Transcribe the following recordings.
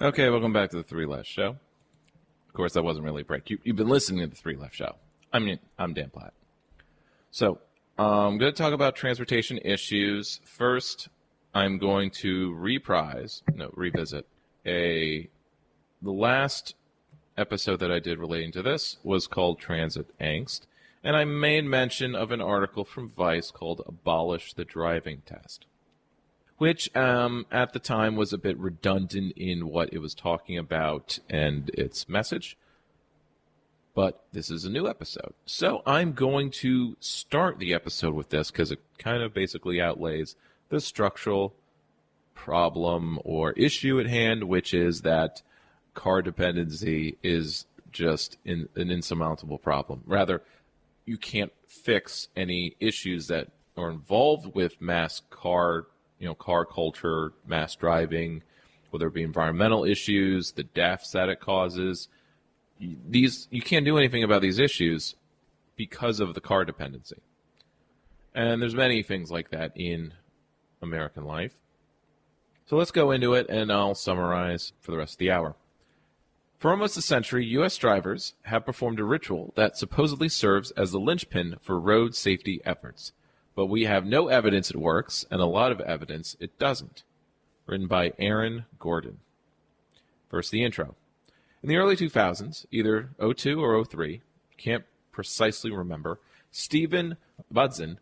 Okay, welcome back to the Three Left Show. Of course, that wasn't really a break. You've been listening to the Three Left Show. I'm Dan Platt. So, I'm going to talk about transportation issues. First, I'm going to revisit the last episode that I did relating to this was called Transit Angst, and I made mention of an article from Vice called Abolish the Driving Test, which at the time was a bit redundant in what it was talking about and its message. But this is a new episode. So I'm going to start the episode with this because it kind of basically outlays the structural problem or issue at hand, which is that car dependency is just an insurmountable problem. Rather, you can't fix any issues that are involved with mass car culture, mass driving, whether it be environmental issues, the deaths that it causes. You can't do anything about these issues because of the car dependency. And there's many things like that in American life. So let's go into it, and I'll summarize for the rest of the hour. For almost a century, U.S. drivers have performed a ritual that supposedly serves as the linchpin for road safety efforts. But we have no evidence it works, and a lot of evidence it doesn't. Written by Aaron Gordon. First, the intro. In the early 2000s, either 02 or 03, can't precisely remember, Stephen Budzin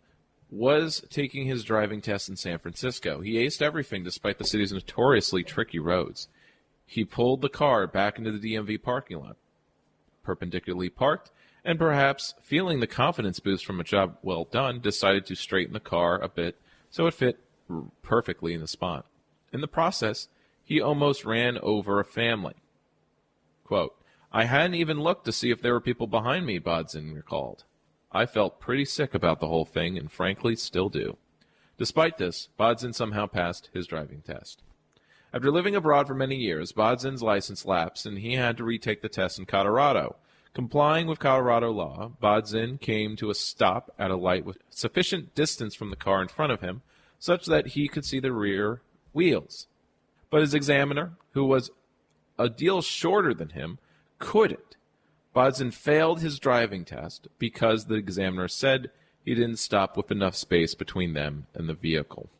was taking his driving test in San Francisco. He aced everything despite the city's notoriously tricky roads. He pulled the car back into the DMV parking lot, perpendicularly parked, and perhaps feeling the confidence boost from a job well done, decided to straighten the car a bit so it fit perfectly in the spot. In the process, he almost ran over a family. Quote, I hadn't even looked to see if there were people behind me, Bodzin recalled. I felt pretty sick about the whole thing and frankly still do. Despite this, Bodzin somehow passed his driving test. After living abroad for many years, Bodzin's license lapsed and he had to retake the test in Colorado. Complying with Colorado law, Bodzin came to a stop at a light with sufficient distance from the car in front of him, such that he could see the rear wheels. But his examiner, who was a deal shorter than him, couldn't. Bodzin failed his driving test because the examiner said he didn't stop with enough space between them and the vehicle.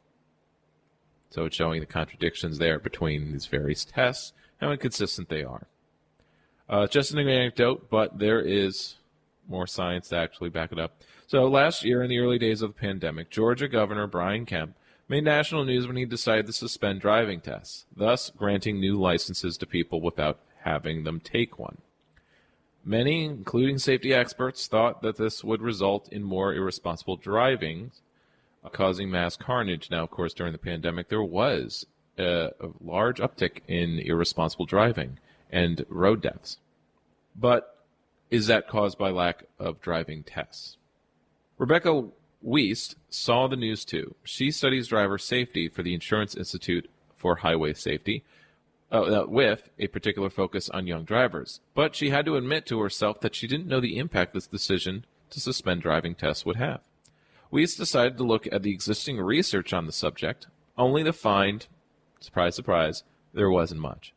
So it's showing the contradictions there between these various tests, how inconsistent they are. Just an anecdote, but there is more science to actually back it up. So last year, in the early days of the pandemic, Georgia Governor Brian Kemp made national news when he decided to suspend driving tests, thus granting new licenses to people without having them take one. Many, including safety experts, thought that this would result in more irresponsible driving, causing mass carnage. Now, of course, during the pandemic, there was a large uptick in irresponsible driving and road deaths. But is that caused by lack of driving tests? Rebecca Wiest saw the news too. She studies driver safety for the Insurance Institute for Highway Safety, with a particular focus on young drivers. But she had to admit to herself that she didn't know the impact this decision to suspend driving tests would have. Wiest decided to look at the existing research on the subject, only to find, surprise, surprise, there wasn't much.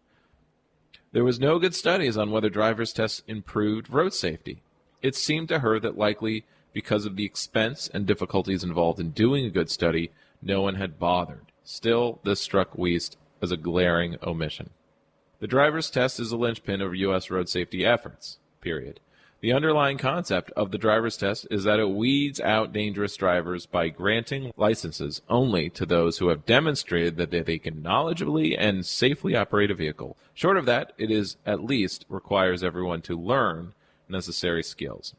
There was no good studies on whether driver's tests improved road safety. It seemed to her that likely because of the expense and difficulties involved in doing a good study, no one had bothered. Still, this struck Wiest as a glaring omission. The driver's test is a linchpin of U.S. road safety efforts, period. The underlying concept of the driver's test is that it weeds out dangerous drivers by granting licenses only to those who have demonstrated that they can knowledgeably and safely operate a vehicle. Short of that, it is at least requires everyone to learn necessary skills.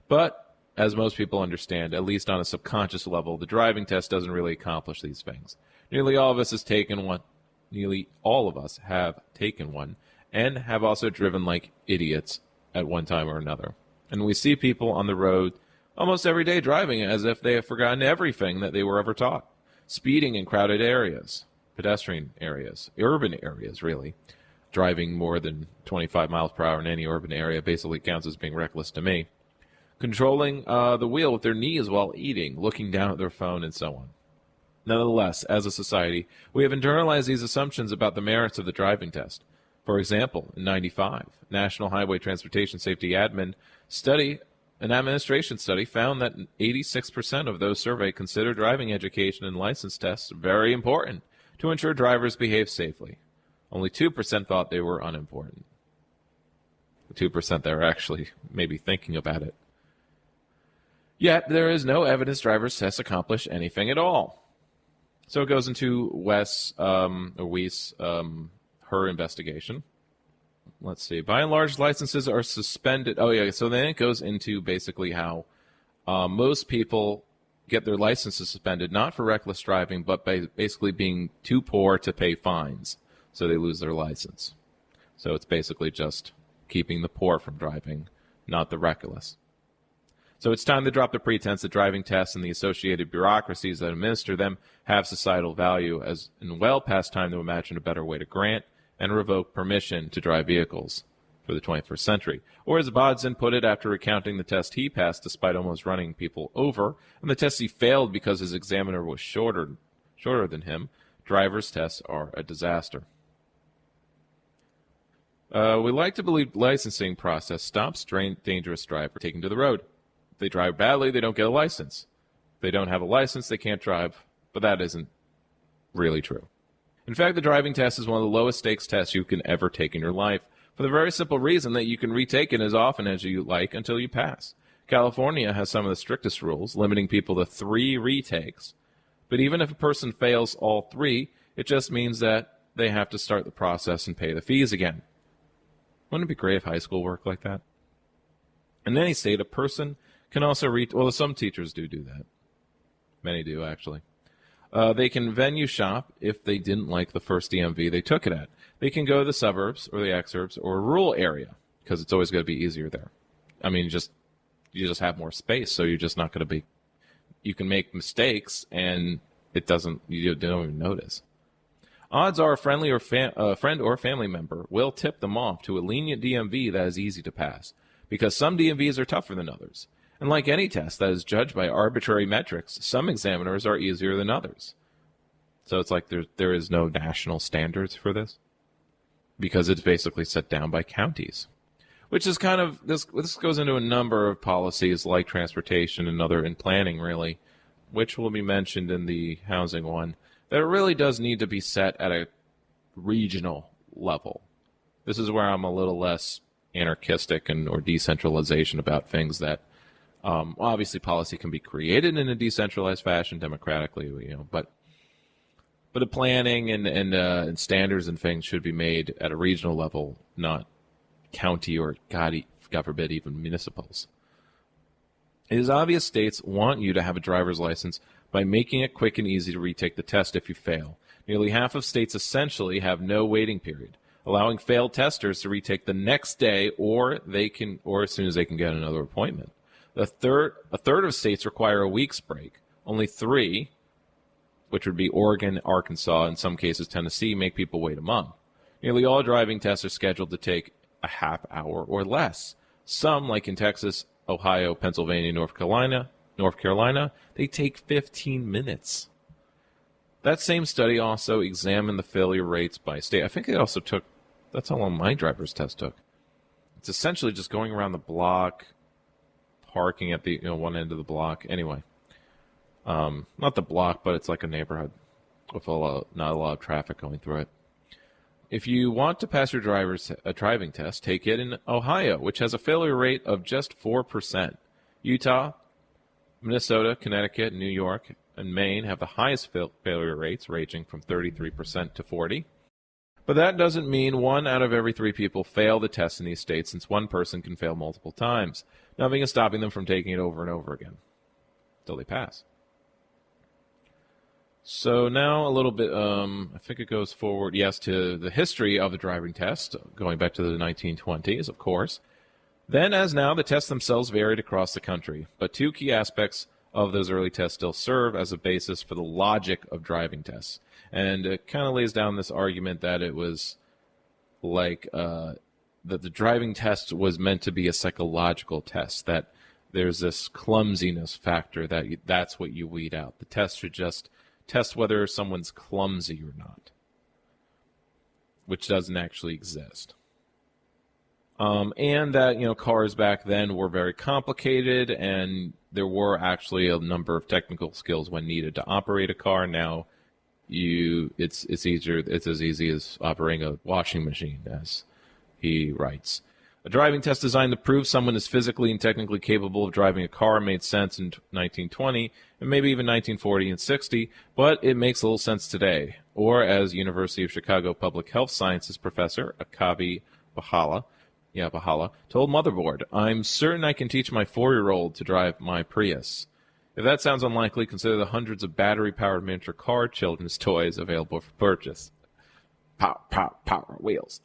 But as most people understand, at least on a subconscious level, the driving test doesn't really accomplish these things. Nearly all of us have taken one, and have also driven like idiots at one time or another. And we see people on the road almost every day driving as if they have forgotten everything that they were ever taught. Speeding in crowded areas, pedestrian areas, urban areas, really. Driving more than 25 miles per hour in any urban area basically counts as being reckless to me. Controlling the wheel with their knees while eating, looking down at their phone, and so on. Nonetheless, as a society, we have internalized these assumptions about the merits of the driving test. For example, in 95, National Highway Transportation Safety an administration study found that 86% of those surveyed consider driving education and license tests very important to ensure drivers behave safely. Only 2% thought they were unimportant. The 2% that were actually maybe thinking about it. Yet, there is no evidence drivers' tests accomplish anything at all. So it goes into her investigation. Let's see. By and large, licenses are suspended. Oh, yeah. So then it goes into basically how most people get their licenses suspended, not for reckless driving, but by basically being too poor to pay fines. So they lose their license. So it's basically just keeping the poor from driving, not the reckless. So it's time to drop the pretense that driving tests and the associated bureaucracies that administer them have societal value, as in well past time to imagine a better way to grant and revoke permission to drive vehicles for the 21st century. Or as Bodson put it after recounting the test he passed despite almost running people over, and the test he failed because his examiner was shorter than him, driver's tests are a disaster. We like to believe licensing process stops dangerous driver taking to the road. If they drive badly, they don't get a license. If they don't have a license, they can't drive. But that isn't really true. In fact, the driving test is one of the lowest stakes tests you can ever take in your life, for the very simple reason that you can retake it as often as you like until you pass. California has some of the strictest rules, limiting people to 3 retakes. But even if a person fails all 3, it just means that they have to start the process and pay the fees again. Wouldn't it be great if high school worked like that? In any state, a person can also some teachers do that. Many do, actually. They can venue shop if they didn't like the first DMV they took it at. They can go to the suburbs or the exurbs or a rural area, because it's always going to be easier there. I mean, you just have more space, so you're just not going to be. You can make mistakes, and you don't even notice. Odds are a friend or family member will tip them off to a lenient DMV that is easy to pass, because some DMVs are tougher than others. And like any test that is judged by arbitrary metrics, some examiners are easier than others. So it's like there is no national standards for this, because it's basically set down by counties, which is kind of, this goes into a number of policies like transportation and other in planning, really, which will be mentioned in the housing one, that it really does need to be set at a regional level. This is where I'm a little less anarchistic or decentralization about things that obviously policy can be created in a decentralized fashion democratically, but the planning and standards and things should be made at a regional level, not county or, God forbid, even municipals. It is obvious states want you to have a driver's license by making it quick and easy to retake the test if you fail. Nearly half of states essentially have no waiting period, allowing failed testers to retake the next day or as soon as they can get another appointment. A third of states require a week's break. Only 3, which would be Oregon, Arkansas, in some cases Tennessee, make people wait a month. Nearly all driving tests are scheduled to take a half hour or less. Some, like in Texas, Ohio, Pennsylvania, North Carolina, they take 15 minutes. That same study also examined the failure rates by state. I think it also that's how long my driver's test took. It's essentially just going around the block, parking at the one end of the block. Anyway, not the block, but it's like a neighborhood with not a lot of traffic going through it. If you want to pass your driving test, take it in Ohio, which has a failure rate of just 4%. Utah, Minnesota, Connecticut, New York, and Maine have the highest failure rates, ranging from 33% to 40%. But that doesn't mean 1 out of every 3 people fail the test in these states, since one person can fail multiple times. Nothing is stopping them from taking it over and over again until they pass. So now a little bit, I think it goes forward, to the history of the driving test, going back to the 1920s, of course. Then, as now, the tests themselves varied across the country, but 2 key aspects of those early tests still serve as a basis for the logic of driving tests. And it kind of lays down this argument that it was like that the driving test was meant to be a psychological test, that there's this clumsiness factor that's what you weed out. The test should just test whether someone's clumsy or not. which doesn't actually exist. And that, cars back then were very complicated, and there were actually a number of technical skills when needed to operate a car. Now, it's easier. It's as easy as operating a washing machine, as he writes. A driving test designed to prove someone is physically and technically capable of driving a car made sense in 1920 and maybe even 1940 and 60, but it makes little sense today. Or, as University of Chicago Public Health Sciences professor Akavi Bahala told Motherboard, "I'm certain I can teach my 4-year-old to drive my Prius." If that sounds unlikely, consider the hundreds of battery-powered miniature car children's toys available for purchase. Power wheels.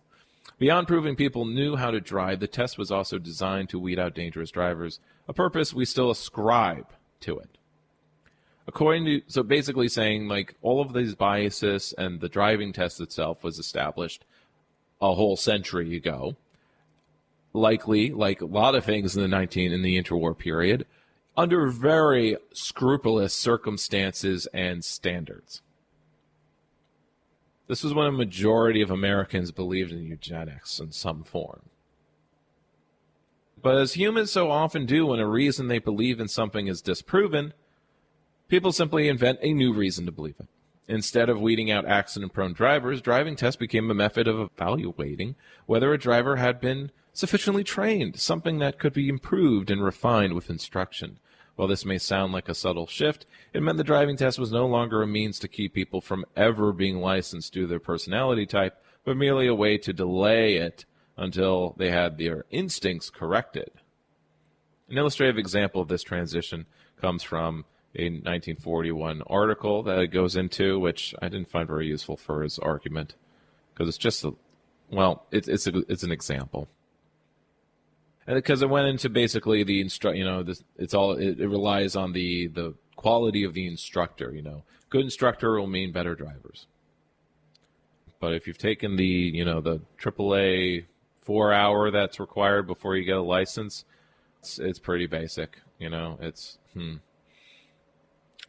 Beyond proving people knew how to drive, the test was also designed to weed out dangerous drivers, a purpose we still ascribe to it. So basically saying, like, all of these biases and the driving test itself was established a whole century ago, likely, like a lot of things in the interwar period, under very scrupulous circumstances and standards. This was when a majority of Americans believed in eugenics in some form. But as humans so often do when a reason they believe in something is disproven, people simply invent a new reason to believe it. Instead of weeding out accident-prone drivers, driving tests became a method of evaluating whether a driver had been sufficiently trained, something that could be improved and refined with instruction. While this may sound like a subtle shift, it meant the driving test was no longer a means to keep people from ever being licensed due to their personality type, but merely a way to delay it until they had their instincts corrected. An illustrative example of this transition comes from a 1941 article that it goes into, which I didn't find very useful for his argument, because it's just it's an example. And because it went into basically the it relies on the quality of the instructor. Good instructor will mean better drivers. But if you've taken the AAA 4-hour that's required before you get a license, it's pretty basic.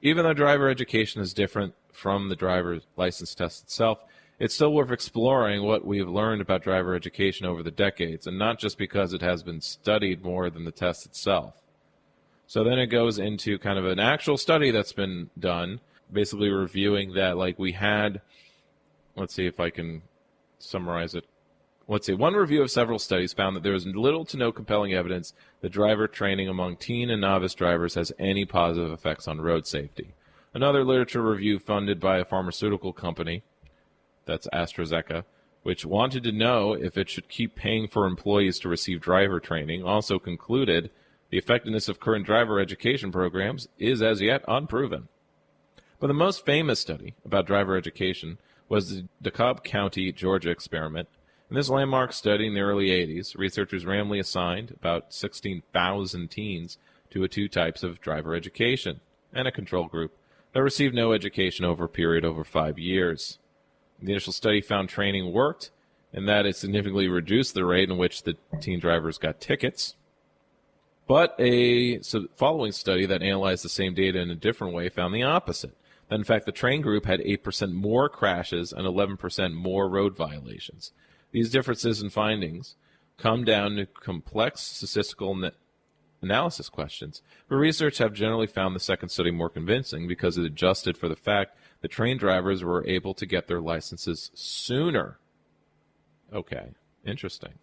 Even though driver education is different from the driver's license test itself, it's still worth exploring what we have learned about driver education over the decades, and not just because it has been studied more than the test itself. So then it goes into kind of an actual study that's been done, basically reviewing that, we had, let's see if I can summarize it. One review of several studies found that there is little to no compelling evidence that driver training among teen and novice drivers has any positive effects on road safety. Another literature review funded by a pharmaceutical company, that's AstraZeneca, which wanted to know if it should keep paying for employees to receive driver training, also concluded the effectiveness of current driver education programs is as yet unproven. But the most famous study about driver education was the DeKalb County, Georgia experiment. In this landmark study in the early 80s, researchers randomly assigned about 16,000 teens to 2 types of driver education and a control group that received no education over a period over 5 years. The initial study found training worked, and that it significantly reduced the rate in which the teen drivers got tickets. But a following study that analyzed the same data in a different way found the opposite. That in fact, the train group had 8% more crashes and 11% more road violations. These differences in findings come down to complex statistical analysis questions, but research have generally found the second study more convincing because it adjusted for the fact that trained drivers were able to get their licenses sooner. Okay, interesting.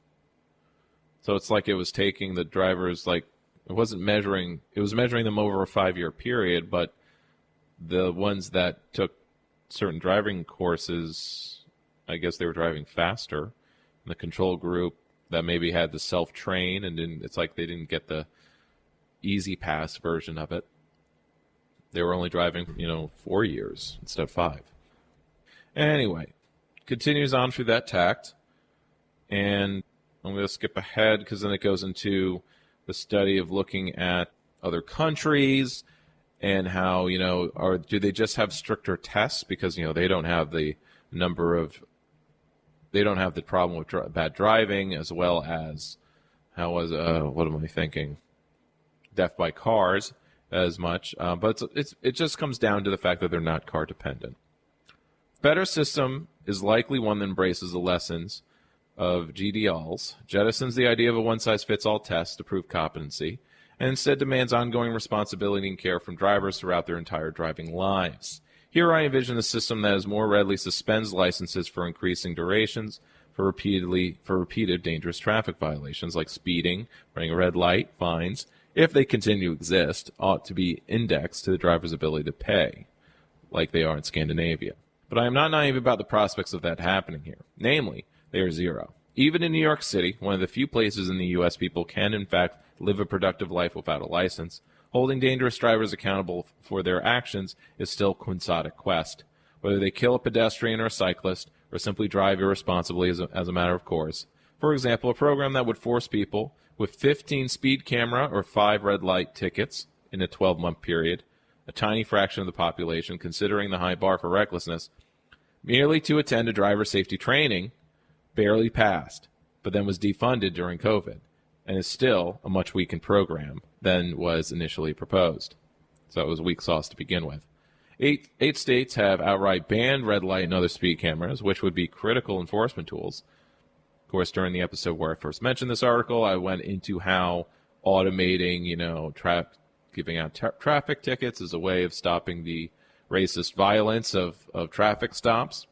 So it's like it was taking the drivers, it was measuring them over a 5-year period, but the ones that took certain driving courses, I guess they were driving faster. And the control group that maybe had the self-train and it's like they didn't get the easy pass version of it. They were only driving, 4 years instead of 5. Anyway, continues on through that tact. And I'm going to skip ahead because then it goes into the study of looking at other countries and how, do they just have stricter tests because, they don't have the problem with bad driving as well as death by cars as much. But it just comes down to the fact that they're not car dependent. Better system is likely one that embraces the lessons of GDLs, jettisons the idea of a one-size-fits-all test to prove competency, and instead demands ongoing responsibility and care from drivers throughout their entire driving lives. Here I envision a system that is more readily suspends licenses for increasing durations for repeated dangerous traffic violations like speeding, running a red light, fines, if they continue to exist, ought to be indexed to the driver's ability to pay, like they are in Scandinavia. But I am not naive about the prospects of that happening here. Namely, they are zero. Even in New York City, one of the few places in the U.S. people can, in fact, live a productive life without a license, holding dangerous drivers accountable for their actions is still quixotic quest. Whether they kill a pedestrian or a cyclist, or simply drive irresponsibly as a matter of course. For example, a program that would force people with 15 speed camera or 5 red light tickets in a 12-month period, a tiny fraction of the population considering the high bar for recklessness, merely to attend a driver safety training, barely passed, but then was defunded during COVID, and is still a much weakened program than was initially proposed. So it was weak sauce to begin with. Eight states have outright banned red light and other speed cameras, which would be critical enforcement tools. Of course, during the episode where I first mentioned this article, I went into how automating, giving out traffic tickets is a way of stopping the racist violence of traffic stops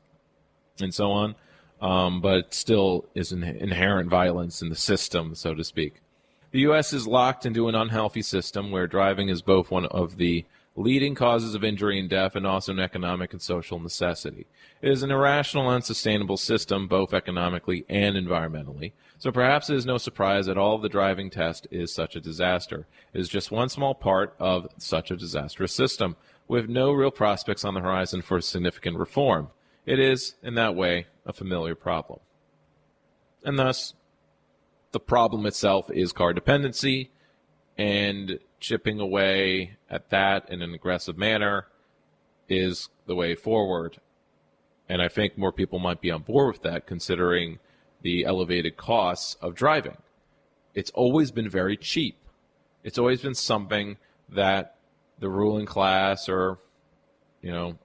and so on. But still is an inherent violence in the system, so to speak. The U.S. is locked into an unhealthy system where driving is both one of the leading causes of injury and death and also an economic and social necessity. It is an irrational and unsustainable system, both economically and environmentally. So perhaps it is no surprise that all of the driving test is such a disaster. It is just one small part of such a disastrous system, with no real prospects on the horizon for significant reform. It is, in that way, a familiar problem. And thus, the problem itself is car dependency, and chipping away at that in an aggressive manner is the way forward. And I think more people might be on board with that, considering the elevated costs of driving. It's always been very cheap. It's always been something that the ruling class or,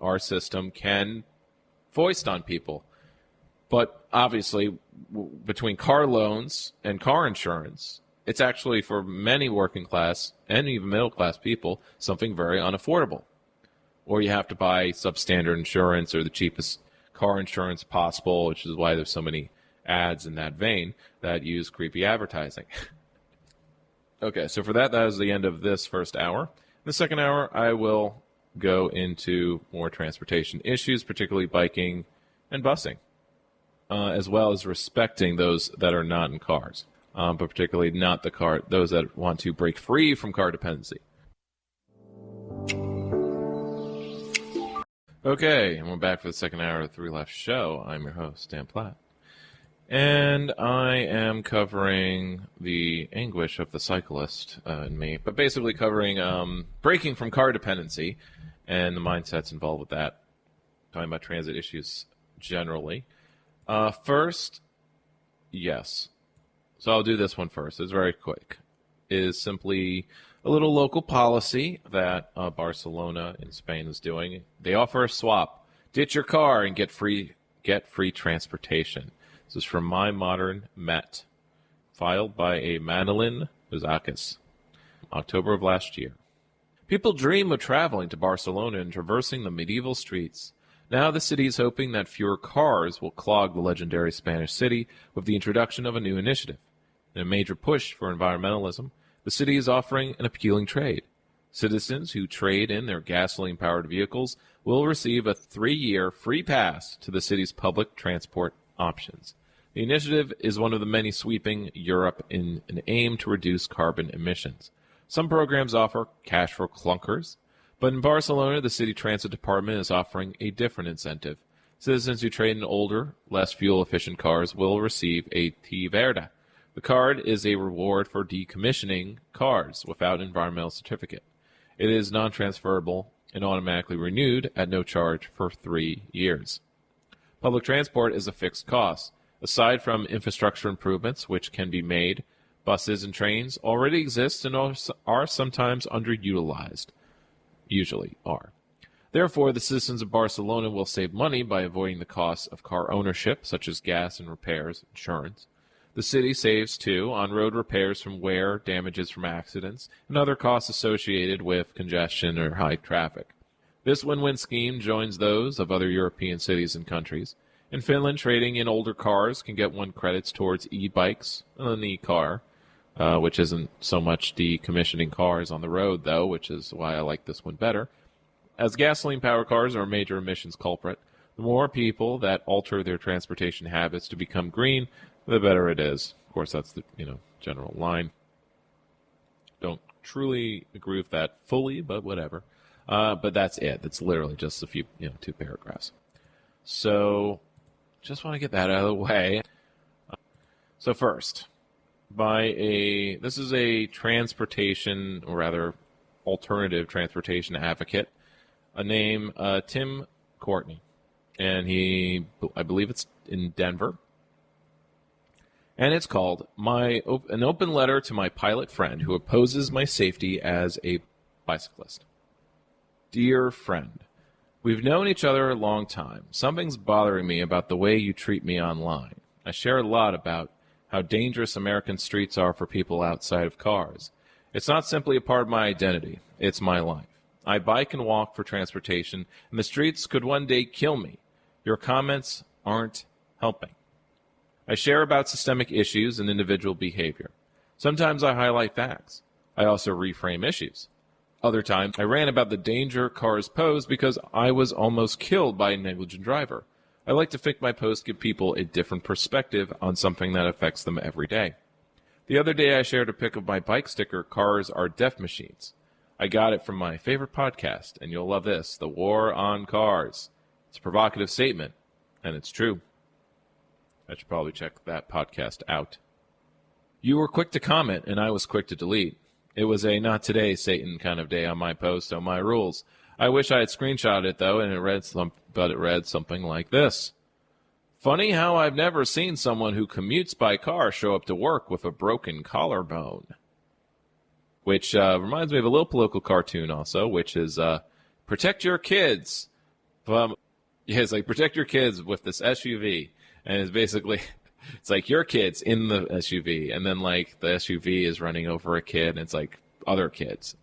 our system can foist on people. But obviously, between car loans and car insurance, it's actually, for many working class and even middle class people, something very unaffordable. Or you have to buy substandard insurance or the cheapest car insurance possible, which is why there's so many ads in that vein that use creepy advertising. Okay, so for that is the end of this first hour. In the second hour, I will go into more transportation issues, particularly biking and busing, as well as respecting those that are not in cars, but particularly not those that want to break free from car dependency. Okay, and we're back for the second hour of the Three Left Show. I'm your host, Dan Platt. And I am covering the anguish of the cyclist in me, but basically covering breaking from car dependency and the mindsets involved with that, talking about transit issues generally. First, yes. So I'll do this one first. It's very quick. It is simply a little local policy that Barcelona in Spain is doing. They offer a swap. Ditch your car and get free transportation. This is from My Modern Met, filed by a Madeline Buzakis, October of last year. People dream of traveling to Barcelona and traversing the medieval streets. Now the city is hoping that fewer cars will clog the legendary Spanish city with the introduction of a new initiative. In a major push for environmentalism, the city is offering an appealing trade. Citizens who trade in their gasoline-powered vehicles will receive a 3-year free pass to the city's public transport options. The initiative is one of the many sweeping Europe in an aim to reduce carbon emissions. Some programs offer cash for clunkers, but in Barcelona, the city transit department is offering a different incentive. Citizens who trade in older, less fuel-efficient cars will receive a T Verde. The card is a reward for decommissioning cars without environmental certificate. It is non-transferable and automatically renewed at no charge for 3 years. Public transport is a fixed cost. Aside from infrastructure improvements which can be made, buses and trains already exist and are sometimes underutilized. Usually are. Therefore, the citizens of Barcelona will save money by avoiding the costs of car ownership, such as gas and repairs, insurance. The city saves, too, on road repairs from wear, damages from accidents, and other costs associated with congestion or high traffic. This win-win scheme joins those of other European cities and countries. In Finland, trading in older cars can get 1 credits towards e-bikes, an e-car, which isn't so much decommissioning cars on the road, though, which is why I like this one better. As gasoline-powered cars are a major emissions culprit, the more people that alter their transportation habits to become green, the better it is. Of course, that's the general line. Don't truly agree with that fully, but whatever. But that's it. That's literally just a few, 2 paragraphs. So, just want to get that out of the way. So first, this is a transportation, or rather, alternative transportation advocate, a name Tim Courtney, and I believe it's in Denver. And it's called An Open Letter to My Pilot Friend Who Opposes My Safety as a Bicyclist. Dear friend, we've known each other a long time. Something's bothering me about the way you treat me online. I share a lot about how dangerous American streets are for people outside of cars. It's not simply a part of my identity. It's my life. I bike and walk for transportation, and the streets could one day kill me. Your comments aren't helping. I share about systemic issues and individual behavior. Sometimes I highlight facts. I also reframe issues. Other times, I rant about the danger cars pose because I was almost killed by a negligent driver. I like to think my posts give people a different perspective on something that affects them every day. The other day, I shared a pic of my bike sticker, Cars Are Death Machines. I got it from my favorite podcast, and you'll love this, The War on Cars. It's a provocative statement, and it's true. I should probably check that podcast out. You were quick to comment, and I was quick to delete. It was a not today, Satan kind of day on my post on my rules. I wish I had screenshotted it, though, and it read something like this. Funny how I've never seen someone who commutes by car show up to work with a broken collarbone. Which reminds me of a little political cartoon also, which is protect your kids. It's like protect your kids with this SUV. And it's basically, it's like your kid's in the SUV, and then like the SUV is running over a kid, and it's like other kids.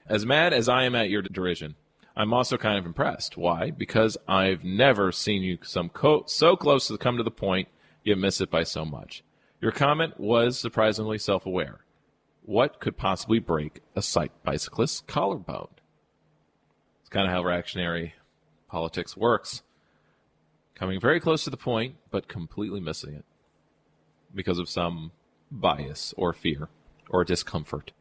As mad as I am at your derision, I'm also kind of impressed. Why? Because I've never seen you so close to come to the point, yet miss it by so much. Your comment was surprisingly self-aware. What could possibly break a bicyclist's collarbone? It's kind of how reactionary politics works. Coming very close to the point, but completely missing it because of some bias or fear or discomfort.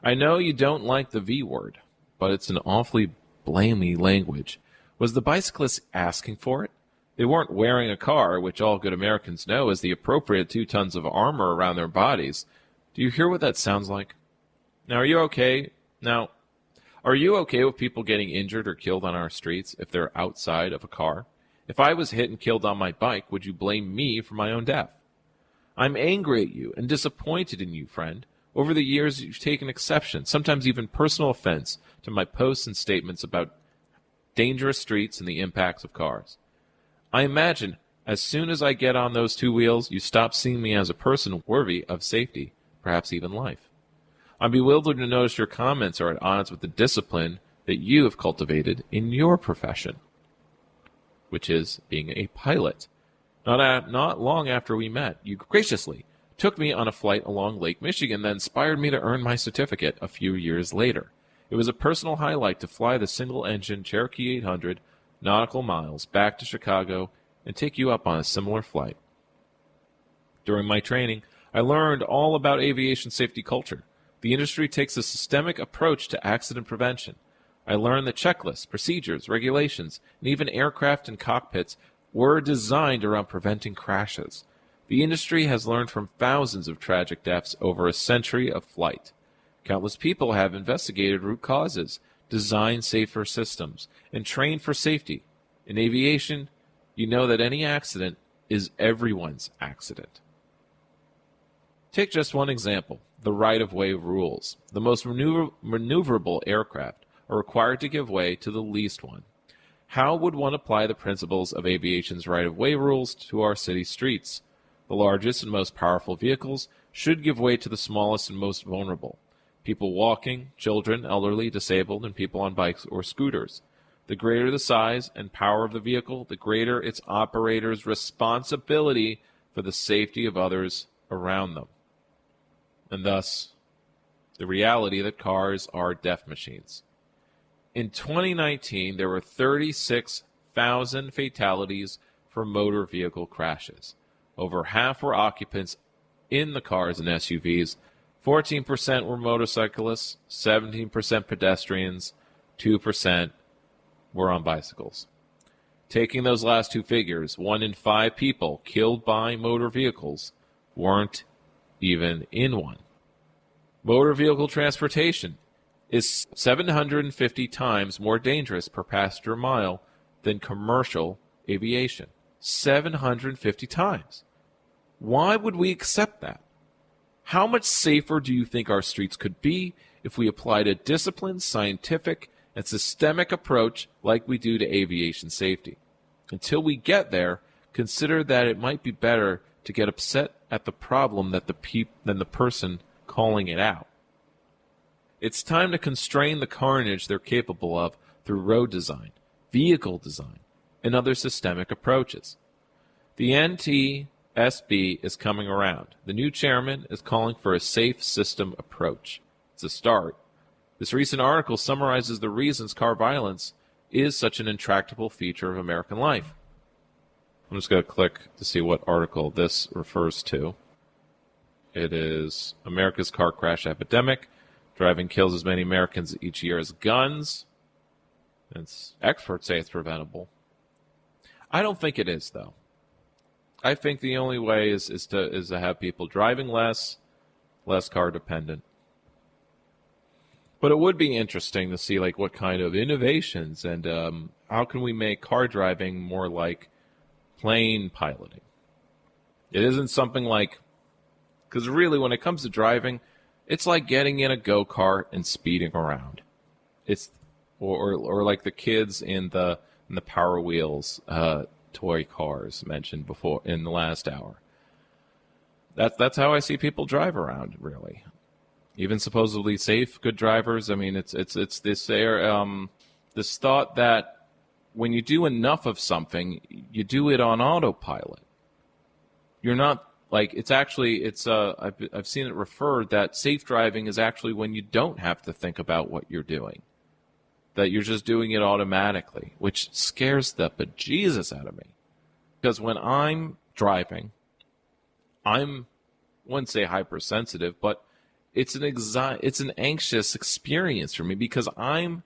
I know you don't like the V word, but it's an awfully blamey language. Was the bicyclist asking for it? They weren't wearing a car, which all good Americans know is the appropriate 2 tons of armor around their bodies. Do you hear what that sounds like? Are you okay with people getting injured or killed on our streets if they're outside of a car? If I was hit and killed on my bike, would you blame me for my own death? I'm angry at you and disappointed in you, friend. Over the years, you've taken exception, sometimes even personal offense, to my posts and statements about dangerous streets and the impacts of cars. I imagine, as soon as I get on those 2 wheels, you stop seeing me as a person worthy of safety, perhaps even life. I'm bewildered to notice your comments are at odds with the discipline that you have cultivated in your profession, which is being a pilot. Not long after we met, you graciously took me on a flight along Lake Michigan that inspired me to earn my certificate a few years later. It was a personal highlight to fly the single-engine Cherokee 800 nautical miles back to Chicago and take you up on a similar flight. During my training, I learned all about aviation safety culture. The industry takes a systemic approach to accident prevention. I learned that checklists, procedures, regulations, and even aircraft and cockpits were designed around preventing crashes. The industry has learned from thousands of tragic deaths over a century of flight. Countless people have investigated root causes, designed safer systems, and trained for safety. In aviation, you know that any accident is everyone's accident. Take just one example, the right-of-way rules. The most maneuverable aircraft are required to give way to the least one. How would one apply the principles of aviation's right-of-way rules to our city streets? The largest and most powerful vehicles should give way to the smallest and most vulnerable. People walking, children, elderly, disabled, and people on bikes or scooters. The greater the size and power of the vehicle, the greater its operator's responsibility for the safety of others around them. And thus, the reality that cars are death machines. In 2019, there were 36,000 fatalities from motor vehicle crashes. Over half were occupants in the cars and SUVs. 14% were motorcyclists, 17% pedestrians, 2% were on bicycles. Taking those last two figures, 1 in 5 people killed by motor vehicles weren't even in one. Motor vehicle transportation is 750 times more dangerous per passenger mile than commercial aviation. 750 times. Why would we accept that? How much safer do you think our streets could be if we applied a disciplined, scientific, and systemic approach like we do to aviation safety? Until we get there, consider that it might be better to get upset at the problem than the person calling it out. It's time to constrain the carnage they're capable of through road design, vehicle design, and other systemic approaches. The NTSB is coming around. The new chairman is calling for a safe system approach. It's a start. This recent article summarizes the reasons car violence is such an intractable feature of American life. I'm just going to click to see what article this refers to. It is America's Car Crash Epidemic. Driving kills as many Americans each year as guns. Experts say it's preventable. I don't think it is, though. I think the only way is to have people driving less car dependent. But it would be interesting to see what kind of innovations and how can we make car driving more like plane piloting. It isn't something because really when it comes to driving, it's like getting in a go-kart and speeding around. It's or like the kids in the Power Wheels toy cars mentioned before in the last hour. That's how I see people drive around, really. Even supposedly safe, good drivers. I mean, it's this this thought that when you do enough of something, you do it on autopilot. You're not it's I've seen it referred that safe driving is actually when you don't have to think about what you're doing, that you're just doing it automatically, which scares the bejesus out of me. Because when I'm driving, I wouldn't say hypersensitive, but it's an anxious experience for me because I'm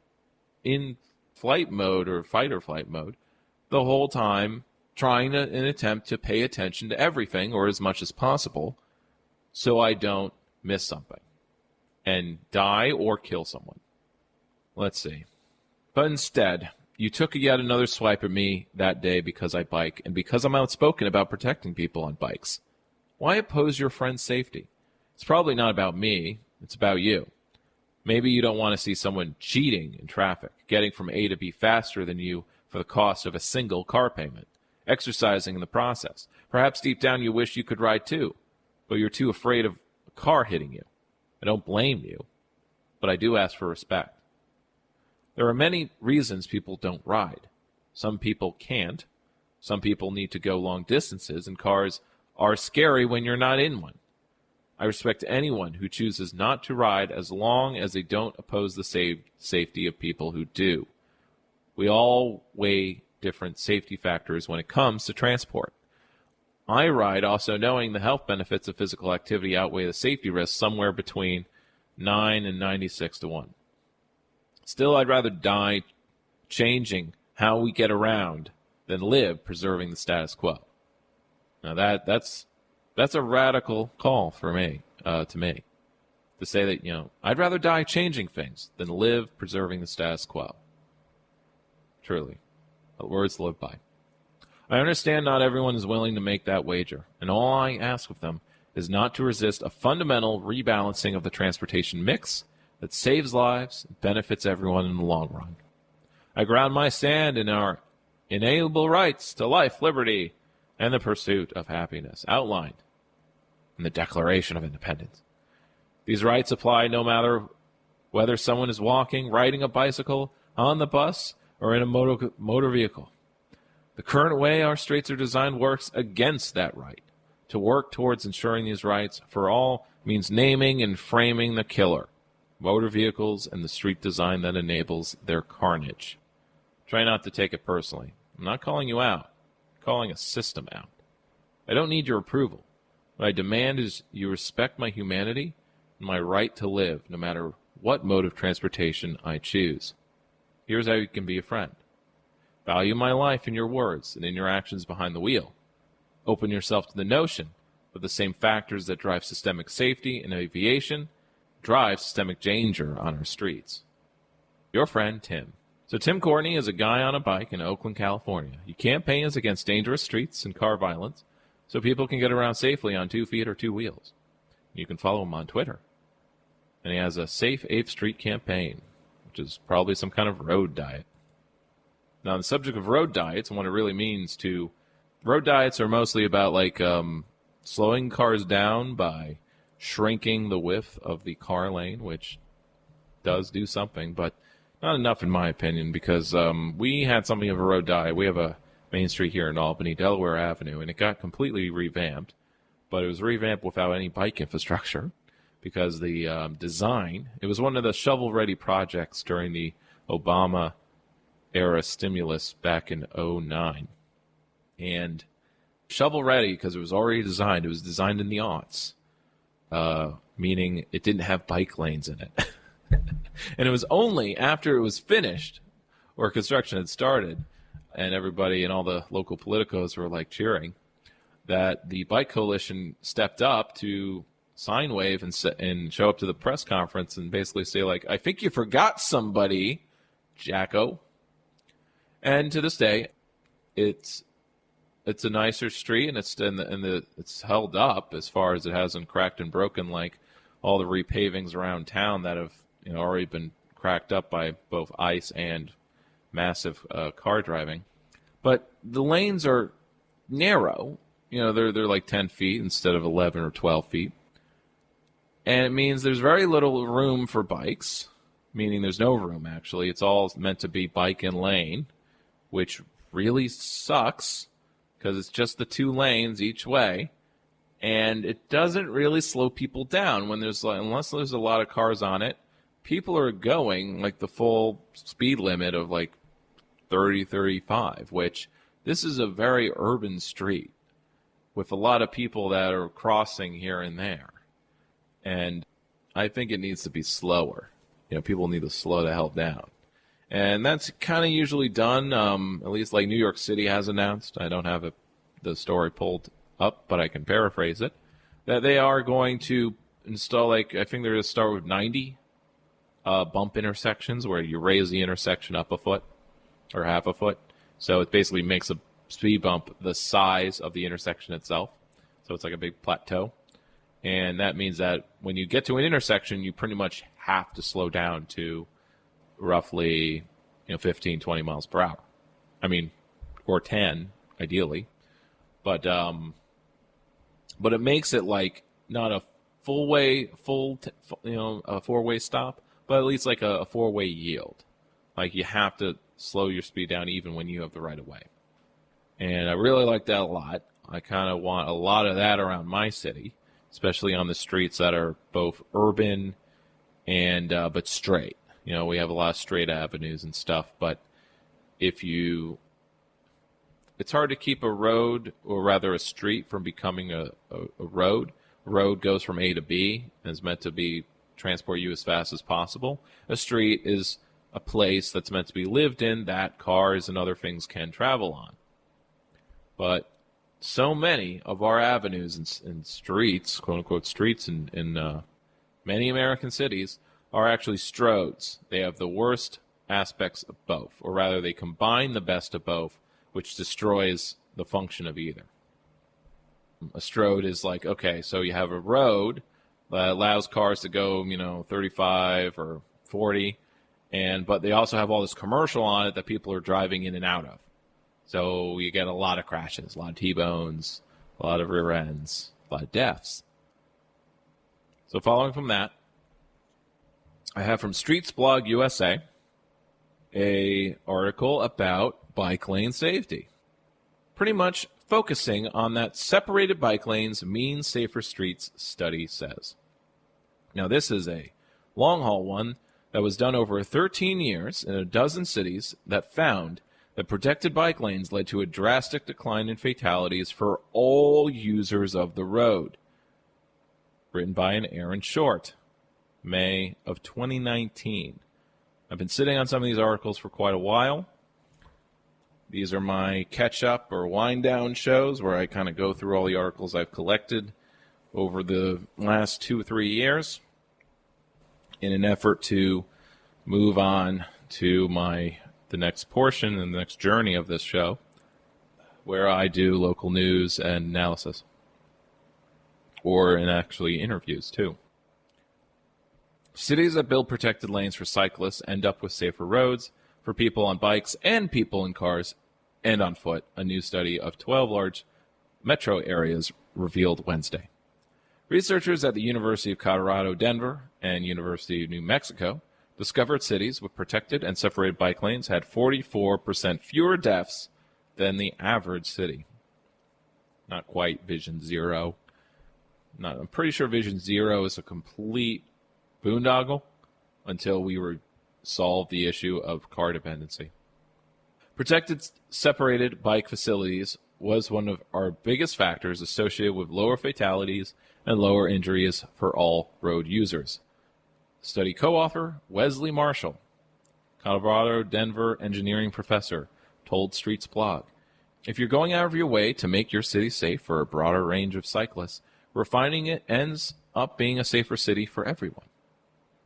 in flight mode or fight or flight mode the whole time, trying an attempt to pay attention to everything or as much as possible so I don't miss something and die or kill someone. Let's see. But instead, you took yet another swipe at me that day because I bike and because I'm outspoken about protecting people on bikes. Why oppose your friend's safety? It's probably not about me. It's about you. Maybe you don't want to see someone cheating in traffic, getting from A to B faster than you for the cost of a single car payment, exercising in the process. Perhaps deep down you wish you could ride too, but you're too afraid of a car hitting you. I don't blame you, but I do ask for respect. There are many reasons people don't ride. Some people can't. Some people need to go long distances, and cars are scary when you're not in one. I respect anyone who chooses not to ride as long as they don't oppose the safety of people who do. We all weigh different safety factors when it comes to transport. I ride also knowing the health benefits of physical activity outweigh the safety risks somewhere between 9 and 96 to 1. Still, I'd rather die changing how we get around than live preserving the status quo. Now that's a radical call for me, to say that, I'd rather die changing things than live preserving the status quo. Truly, words to live by. I understand not everyone is willing to make that wager, and all I ask of them is not to resist a fundamental rebalancing of the transportation mix that saves lives and benefits everyone in the long run. I ground my stand in our inalienable rights to life, liberty, and the pursuit of happiness outlined in the Declaration of Independence. These rights apply no matter whether someone is walking, riding a bicycle, on the bus, or in a motor vehicle. The current way our streets are designed works against that right. To work towards ensuring these rights for all means naming and framing the killer, motor vehicles, and the street design that enables their carnage. Try not to take it personally. I'm not calling you out. I'm calling a system out. I don't need your approval. What I demand is you respect my humanity and my right to live, no matter what mode of transportation I choose. Here's how you can be a friend. Value my life in your words and in your actions behind the wheel. Open yourself to the notion that the same factors that drive systemic safety in aviation drive systemic danger on our streets. Your friend, Tim. So Tim Courtney is a guy on a bike in Oakland, California. He campaigns against dangerous streets and car violence so people can get around safely on 2 feet or 2 wheels. You can follow him on Twitter. And he has a Safe 8th Street campaign, which is probably some kind of road diet. Now, on the subject of road diets and what it really means to... Road diets are mostly about, slowing cars down by shrinking the width of the car lane, which does do something, but not enough in my opinion, because we had something of a road diet. We have a main street here in Albany, Delaware Avenue, and it got completely revamped, but it was revamped without any bike infrastructure because the design, it was one of the shovel-ready projects during the Obama-era stimulus back in 2009. And shovel-ready because it was already designed. It was designed in the aughts, meaning it didn't have bike lanes in it. And it was only after it was finished or construction had started and everybody and all the local politicos were cheering that the Bike Coalition stepped up to sign wave and show up to the press conference and basically say, I think you forgot somebody, Jacko. And to this day, it's a nicer street, and it's held up as far as it hasn't cracked and broken like all the repavings around town that have already been cracked up by both ice and massive car driving. But the lanes are narrow. They're 10 feet instead of 11 or 12 feet. And it means there's very little room for bikes, meaning there's no room, actually. It's all meant to be bike and lane, which really sucks because it's just the 2 lanes each way. And it doesn't really slow people down when unless there's a lot of cars on it. People are going the full speed limit of 30, 35, which this is a very urban street with a lot of people that are crossing here and there. And I think it needs to be slower. People need to slow the hell down. And that's kind of usually done, at least New York City has announced. I don't have the story pulled up, but I can paraphrase it, that they are going to install, I think they're going to start with 90 bump intersections where you raise the intersection up a foot or half a foot. So it basically makes a speed bump the size of the intersection itself. So it's like a big plateau. And that means that when you get to an intersection, you pretty much have to slow down to roughly 15, 20 miles per hour. Or 10, ideally. But it makes it not a a 4-way stop, but at least a 4-way yield. You have to slow your speed down even when you have the right of way. And I really like that a lot. I kind of want a lot of that around my city, especially on the streets that are both urban and but straight. We have a lot of straight avenues and stuff, but it's hard to keep a road, or rather a street, from becoming a road. A road goes from A to B and is meant to transport you as fast as possible. A street is a place that's meant to be lived in that cars and other things can travel on. But so many of our avenues and streets, quote-unquote streets in many American cities, are actually stroads. They have the worst aspects of both, or rather they combine the best of both, which destroys the function of either. A stroad is okay, so you have a road that allows cars to go, 35 or 40, but they also have all this commercial on it that people are driving in and out of. So you get a lot of crashes, a lot of T-bones, a lot of rear ends, a lot of deaths. So following from that, I have from Streets Blog USA a article about bike lane safety. Pretty much focusing on that separated bike lanes mean safer streets, study says. Now, this is a long-haul one that was done over 13 years in a dozen cities that found that protected bike lanes led to a drastic decline in fatalities for all users of the road. Written by an Aaron Short, May of 2019. I've been sitting on some of these articles for quite a while. These are my catch-up or wind-down shows where I kind of go through all the articles I've collected over the last 2 or 3 years in an effort to move on to the next portion and the next journey of this show, where I do local news and analysis, or in actually interviews too. Cities that build protected lanes for cyclists end up with safer roads for people on bikes and people in cars and on foot, a new study of 12 large metro areas revealed Wednesday. Researchers at the University of Colorado, Denver, and University of New Mexico discovered cities with protected and separated bike lanes had 44% fewer deaths than the average city. Not quite Vision Zero. I'm pretty sure Vision Zero is a complete boondoggle until we solve the issue of car dependency. Protected separated bike facilities was one of our biggest factors associated with lower fatalities and lower injuries for all road users. Study co-author Wesley Marshall, Colorado Denver engineering professor, told Streets Blog, "If you're going out of your way to make your city safe for a broader range of cyclists, we're finding it ends up being a safer city for everyone."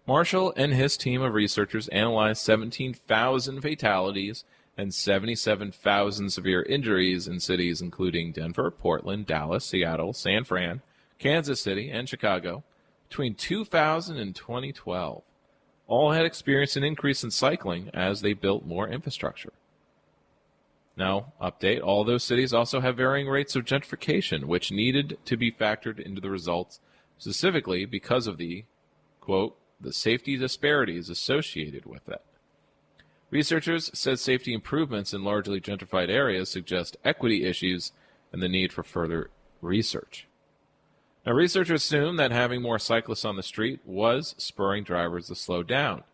Marshall and his team of researchers analyzed 17,000 fatalities and 77,000 severe injuries in cities including Denver, Portland, Dallas, Seattle, San Fran, Kansas City, and Chicago between 2000 and 2012. All had experienced an increase in cycling as they built more infrastructure. Now, update, all those cities also have varying rates of gentrification, which needed to be factored into the results, specifically because of the, quote, the safety disparities associated with it. Researchers said safety improvements in largely gentrified areas suggest equity issues and the need for further research. Now, researchers assume that having more cyclists on the street was spurring drivers to slow down,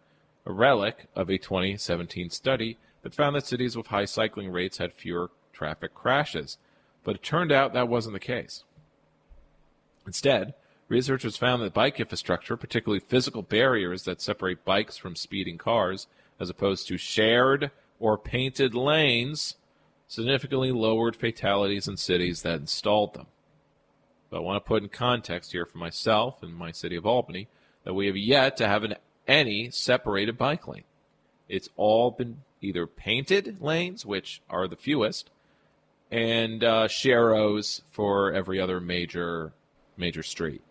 a relic of a 2017 study that found that cities with high cycling rates had fewer traffic crashes, but it turned out that wasn't the case. Instead, researchers found that bike infrastructure, particularly physical barriers that separate bikes from speeding cars, as opposed to shared or painted lanes, significantly lowered fatalities in cities that installed them. But I want to put in context here for myself and my city of Albany that we have yet to have any separated bike lane. It's all been either painted lanes, which are the fewest, and sharrows for every other major street,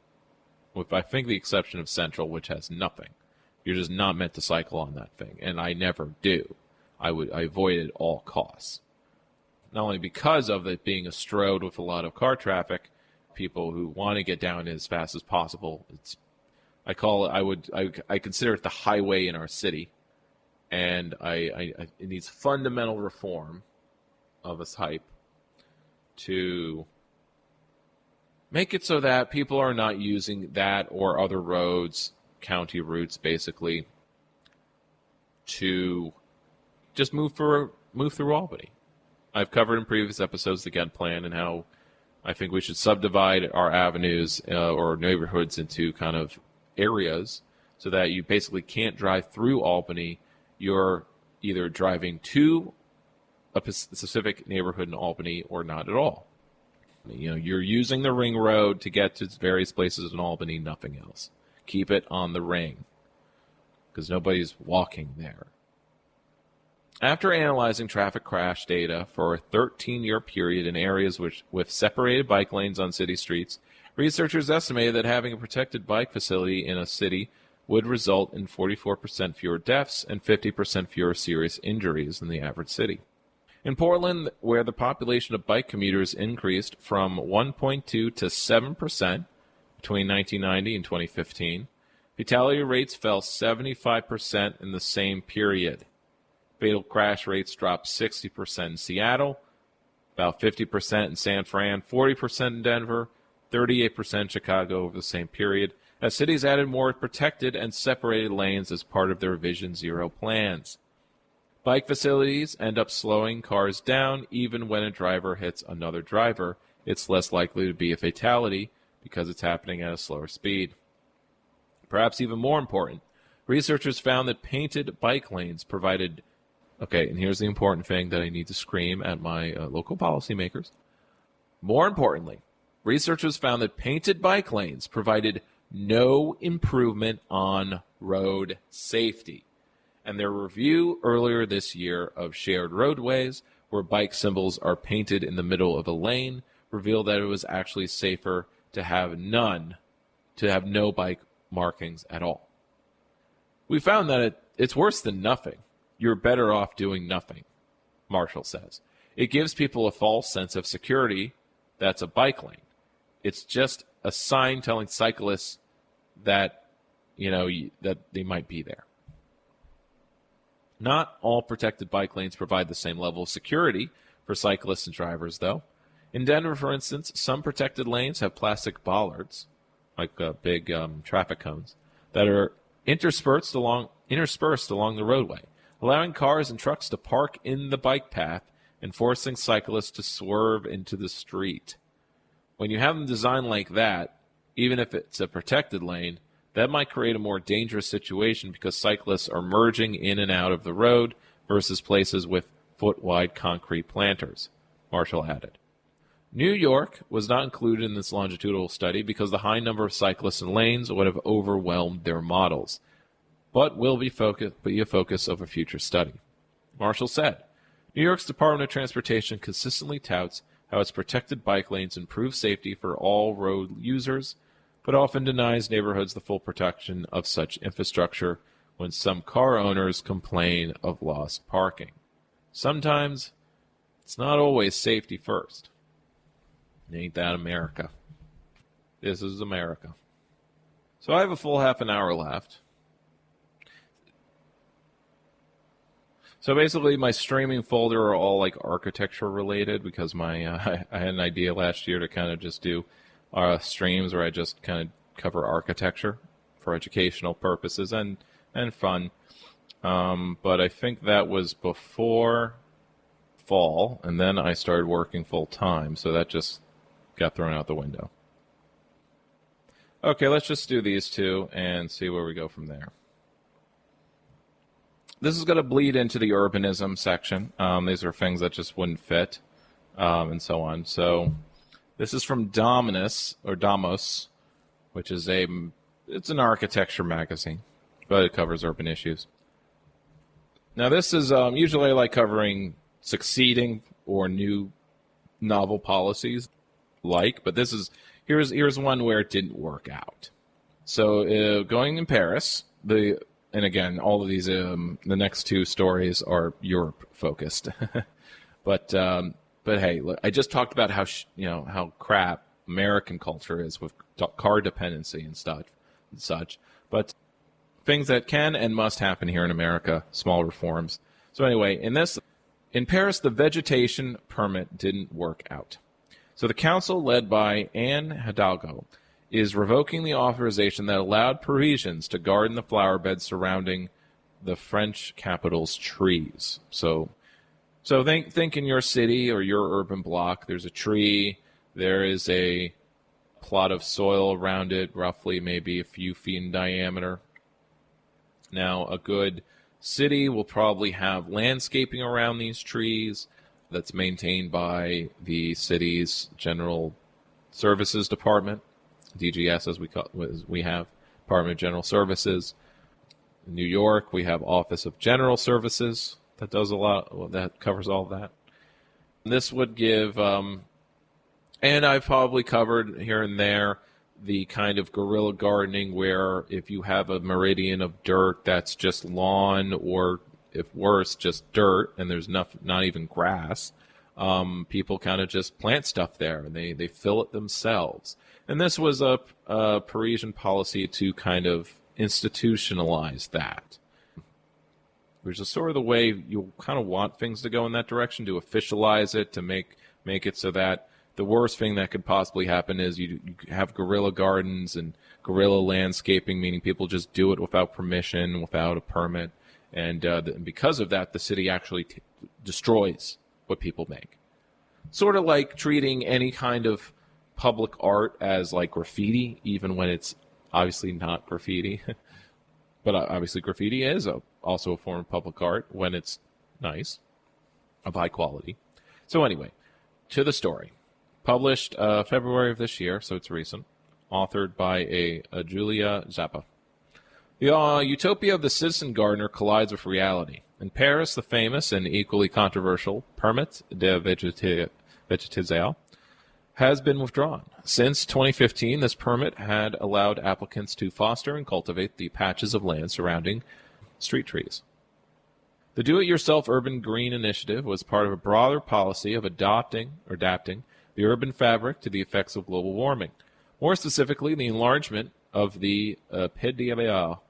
with I think the exception of Central, which has nothing. You're just not meant to cycle on that thing, and I never do. I avoid it at all costs. Not only because of it being a strode with a lot of car traffic, people who want to get down as fast as possible. I consider it the highway in our city, and it needs fundamental reform of a type to make it so that people are not using that or other roads, county routes, basically, to just move through Albany. I've covered in previous episodes the Ghent plan and how I think we should subdivide our avenues or neighborhoods into kind of areas so that you basically can't drive through Albany. You're either driving to a specific neighborhood in Albany or not at all. You're using the ring road to get to various places in Albany, nothing else. Keep it on the ring because nobody's walking there. After analyzing traffic crash data for a 13-year period in areas with separated bike lanes on city streets, Researchers estimated that having a protected bike facility in a city would result in 44% fewer deaths and 50% fewer serious injuries than the average city. In Portland, where the population of bike commuters increased from 1.2 to 7% between 1990 and 2015, fatality rates fell 75% in the same period. Fatal crash rates dropped 60% in Seattle, about 50% in San Fran, 40% in Denver, 38% in Chicago over the same period, as cities added more protected and separated lanes as part of their Vision Zero plans. Bike facilities end up slowing cars down even when a driver hits another driver. It's less likely to be a fatality because it's happening at a slower speed. Perhaps even more important, researchers found that painted bike lanes provided... Okay, and here's the important thing that I need to scream at my local policymakers. More importantly, researchers found that painted bike lanes provided no improvement on road safety. And their review earlier this year of shared roadways, where bike symbols are painted in the middle of a lane, revealed that it was actually safer to have no bike markings at all. We found that it's worse than nothing. You're better off doing nothing, Marshall says. It gives people a false sense of security that's a bike lane. It's just a sign telling cyclists that, that they might be there. Not all protected bike lanes provide the same level of security for cyclists and drivers, though. In Denver, for instance, some protected lanes have plastic bollards, like big traffic cones, that are interspersed along the roadway, allowing cars and trucks to park in the bike path and forcing cyclists to swerve into the street. When you have them designed like that, even if it's a protected lane, that might create a more dangerous situation because cyclists are merging in and out of the road versus places with foot-wide concrete planters, Marshall added. New York was not included in this longitudinal study because the high number of cyclists and lanes would have overwhelmed their models, but will be a focus of a future study. Marshall said, New York's Department of Transportation consistently touts how its protected bike lanes improve safety for all road users, but often denies neighborhoods the full protection of such infrastructure when some car owners complain of lost parking. Sometimes it's not always safety first. Ain't that America? This is America. So I have a full half an hour left. So basically my streaming folder are all like architecture related because I had an idea last year to kind of just do streams where I just kind of cover architecture for educational purposes and fun. But I think that was before fall, and then I started working full time, so that just got thrown out the window. Okay, let's just do these two and see where we go from there. This is going to bleed into the urbanism section. These are things that just wouldn't fit, and so on. So this is from Dominus, or Damos, which is it's an architecture magazine, but it covers urban issues. Now this is, usually I like covering succeeding or new novel policies, but here's one where it didn't work out. So going in Paris, and again, all of these, the next two stories are Europe focused, but hey, look, I just talked about how crap American culture is with car dependency and such, but things that can and must happen here in America, small reforms. So anyway, in Paris, the vegetation permit didn't work out. So the council, led by Anne Hidalgo, is revoking the authorization that allowed Parisians to garden the flower beds surrounding the French capital's trees. So think in your city or your urban block, there's a tree, there is a plot of soil around it, roughly maybe a few feet in diameter. Now, a good city will probably have landscaping around these trees that's maintained by the city's General Services Department, DGS as we have, Department of General Services. In New York, we have Office of General Services that does that covers all of that. This would give And I've probably covered here and there the kind of guerrilla gardening where if you have a meridian of dirt that's just lawn, or if worse, just dirt, and there's not even grass, people kind of just plant stuff there, and they fill it themselves. And this was a Parisian policy to kind of institutionalize that, which is sort of the way you kind of want things to go in that direction, to officialize it, to make it so that the worst thing that could possibly happen is you have guerrilla gardens and guerrilla landscaping, meaning people just do it without permission, without a permit. And because of that, the city actually destroys what people make. Sort of like treating any kind of public art as like graffiti, even when it's obviously not graffiti. But obviously graffiti is also a form of public art when it's nice, of high quality. So anyway, to the story. Published February of this year, so it's recent. Authored by a Julia Zappa. The utopia of the citizen gardener collides with reality. In Paris, the famous and equally controversial Permit de Végétisation has been withdrawn. Since 2015, this permit had allowed applicants to foster and cultivate the patches of land surrounding street trees. The Do-It-Yourself Urban Green Initiative was part of a broader policy of adapting the urban fabric to the effects of global warming. More specifically, the enlargement of the Pied d'Abeille,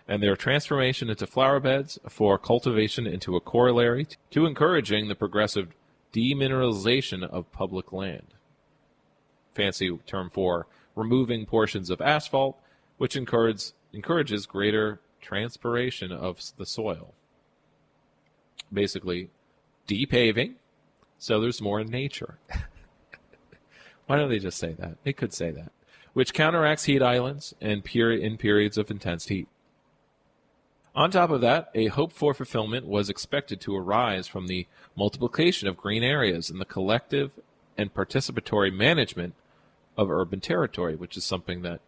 and their transformation into flower beds for cultivation into a corollary to encouraging the progressive demineralization of public land. Fancy term for removing portions of asphalt, which encourages greater transpiration of the soil. Basically, depaving, so there's more in nature. Why don't they just say that? They could say that. Which counteracts heat islands and in periods of intense heat. On top of that, a hope for fulfillment was expected to arise from the multiplication of green areas and the collective and participatory management of urban territory, which is something that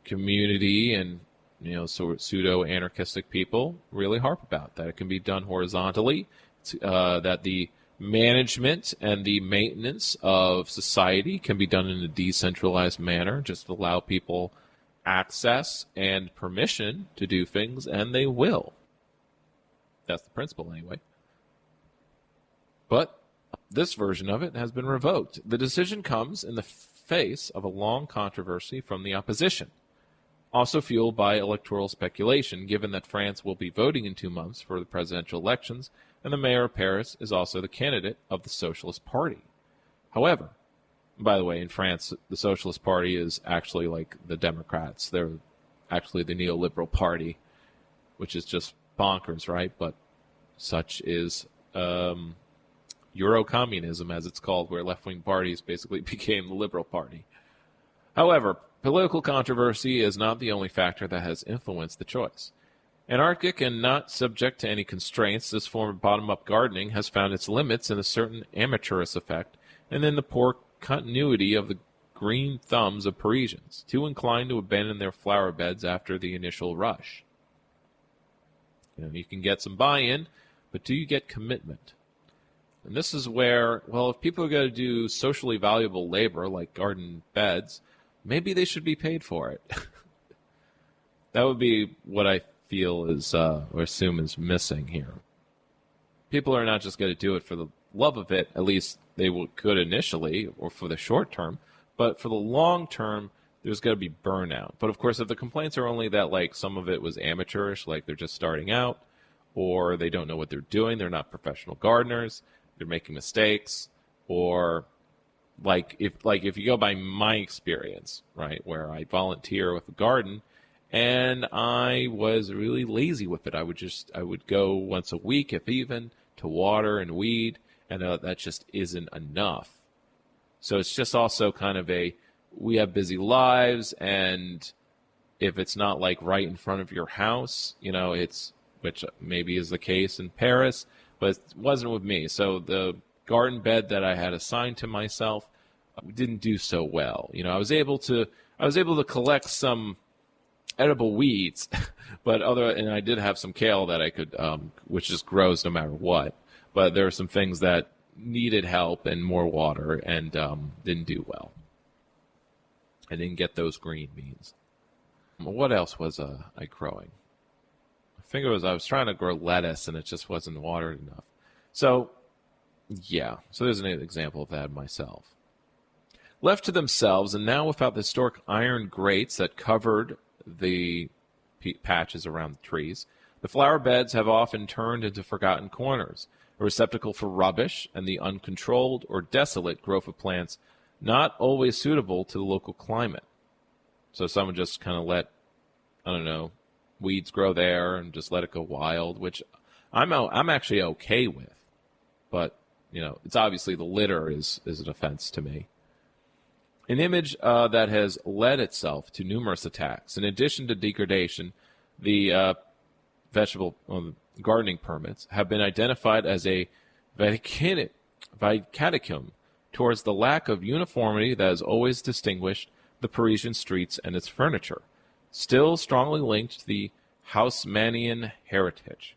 community and sort of pseudo-anarchistic people really harp about, that it can be done horizontally, that the management and the maintenance of society can be done in a decentralized manner, just allow people access and permission to do things, and they will. That's the principle anyway. But this version of it has been revoked. The decision comes in the face of a long controversy from the opposition, also fueled by electoral speculation, given that France will be voting in 2 months for the presidential elections, and the mayor of Paris is also the candidate of the Socialist Party. However, by the way, in France, the Socialist Party is actually like the Democrats. They're actually the neoliberal party, which is just bonkers, right? But such is Eurocommunism, as it's called, where left-wing parties basically became the liberal party. However, political controversy is not the only factor that has influenced the choice. Anarchic and not subject to any constraints, this form of bottom-up gardening has found its limits in a certain amateurish effect and in the poor continuity of the green thumbs of Parisians, too inclined to abandon their flower beds after the initial rush. You can get some buy-in, but do you get commitment? And this is where, well, if people are going to do socially valuable labor like garden beds, maybe they should be paid for it. That would be what I feel is, or assume is missing here. People are not just going to do it for the love of it, at least they could initially, or for the short term, but for the long term, there's going to be burnout. But of course, if the complaints are only that like some of it was amateurish, like they're just starting out, or they don't know what they're doing, they're not professional gardeners, they're making mistakes, or if you go by my experience, right, where I volunteer with a garden, and I was really lazy with it. I would go once a week, if even, to water and weed, and that just isn't enough. So it's just also kind of we have busy lives, and if it's not like right in front of your house, which maybe is the case in Paris, but it wasn't with me. So the garden bed that I had assigned to myself didn't do so well. I was able to collect some edible weeds, and I did have some kale that I could, which just grows no matter what. But there are some things that needed help and more water and didn't do well. I didn't get those green beans. What else was I growing? I think I was trying to grow lettuce and it just wasn't watered enough. So, yeah. So there's an example of that myself. Left to themselves, and now without the historic iron grates that covered the patches around the trees, the flower beds have often turned into forgotten corners, a receptacle for rubbish and the uncontrolled or desolate growth of plants not always suitable to the local climate. So someone just kind of let, I don't know, weeds grow there and just let it go wild, which I'm actually okay with. But, it's obviously the litter is an offense to me. An image that has led itself to numerous attacks. In addition to degradation, the vegetable gardening permits have been identified as a vicadicum towards the lack of uniformity that has always distinguished the Parisian streets and its furniture, still strongly linked to the Haussmannian heritage.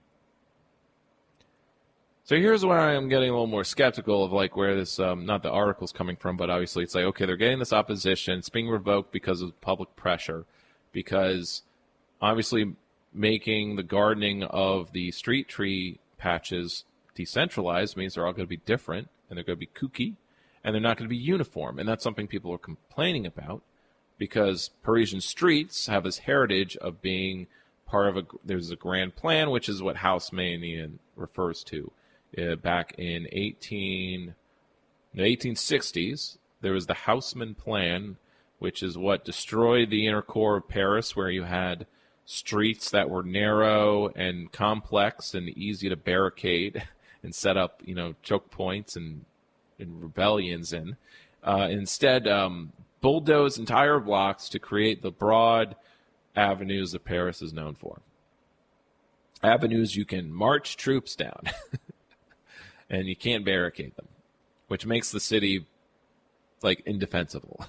So here's where I am getting a little more skeptical of where this, not the article's coming from, but obviously it's okay, they're getting this opposition. It's being revoked because of public pressure, because obviously making the gardening of the street tree patches decentralized means they're all going to be different, and they're going to be kooky, and they're not going to be uniform. And that's something people are complaining about, because Parisian streets have this heritage of being part of there's a grand plan, which is what Haussmannian refers to. Back in the 1860s, there was the Haussmann Plan, which is what destroyed the inner core of Paris, where you had streets that were narrow and complex and easy to barricade and set up, choke points and rebellions in. Instead, bulldoze entire blocks to create the broad avenues that Paris is known for. Avenues you can march troops down. And you can't barricade them, which makes the city indefensible,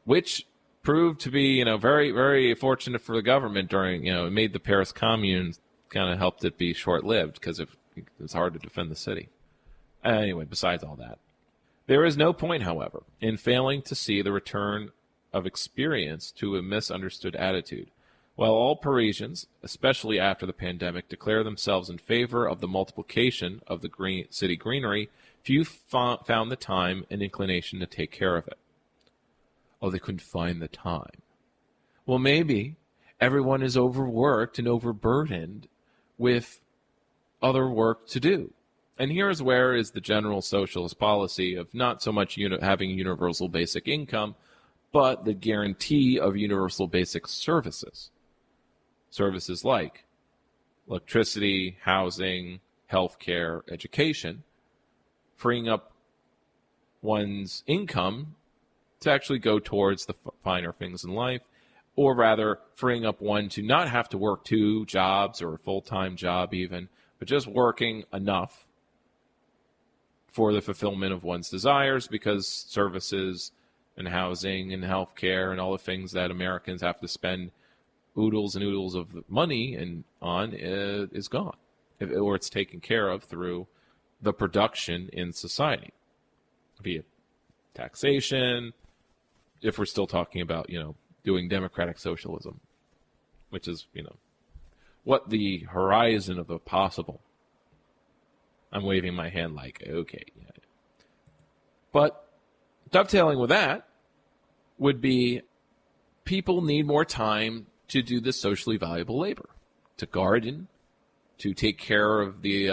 which proved to be, very, very fortunate for the government during, it made the Paris Commune, kind of helped it be short-lived because it was hard to defend the city. Anyway, besides all that, there is no point, however, in failing to see the return of experience to a misunderstood attitude. While all Parisians, especially after the pandemic, declare themselves in favor of the multiplication of the city greenery, few found the time and inclination to take care of it. Oh, they couldn't find the time. Well, maybe everyone is overworked and overburdened with other work to do. And here's where is the general socialist policy of not so much having universal basic income, but the guarantee of universal basic services. Services like electricity, housing, healthcare, education, freeing up one's income to actually go towards the finer things in life, or rather freeing up one to not have to work 2 jobs or a full-time job even, but just working enough for the fulfillment of one's desires, because services and housing and healthcare and all the things that Americans have to spend oodles and oodles of money on is gone, or it's taken care of through the production in society, via taxation, if we're still talking about, doing democratic socialism, which is, what the horizon of the possible. I'm waving my hand okay. Yeah. But dovetailing with that would be people need more time to do this socially valuable labor, to garden, to take care of the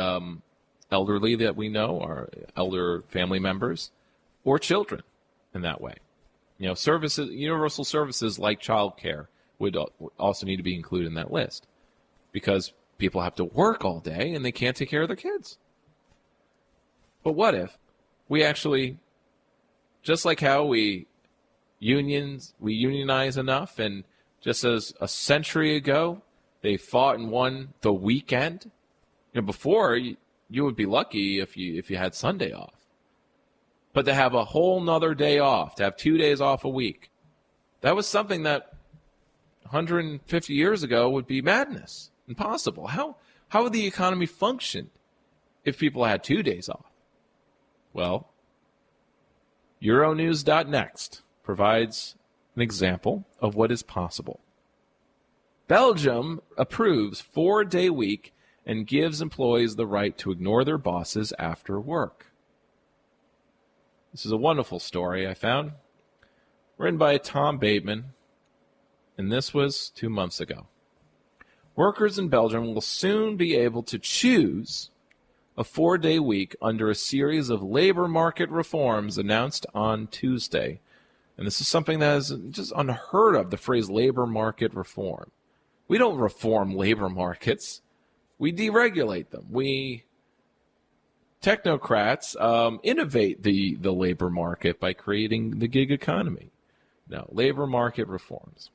elderly that we know, our elder family members, or children in that way. Services, universal services like childcare would also need to be included in that list, because people have to work all day and they can't take care of their kids. But what if we actually, just like how we unionize enough, and just as a century ago they fought and won the weekend, before you would be lucky if you had Sunday off. But to have a whole nother day off, to have 2 days off a week, that was something that 150 years ago would be madness, impossible. How would the economy function if people had 2 days off? Well, Euronews.next provides an example of what is possible. Belgium approves 4-day week and gives employees the right to ignore their bosses after work. This is a wonderful story I found, written by Tom Bateman, and this was 2 months ago. Workers in Belgium will soon be able to choose a 4-day week under a series of labor market reforms announced on Tuesday. And this is something that is just unheard of, the phrase labor market reform. We don't reform labor markets. We deregulate them. We technocrats innovate the labor market by creating the gig economy. No, labor market reforms.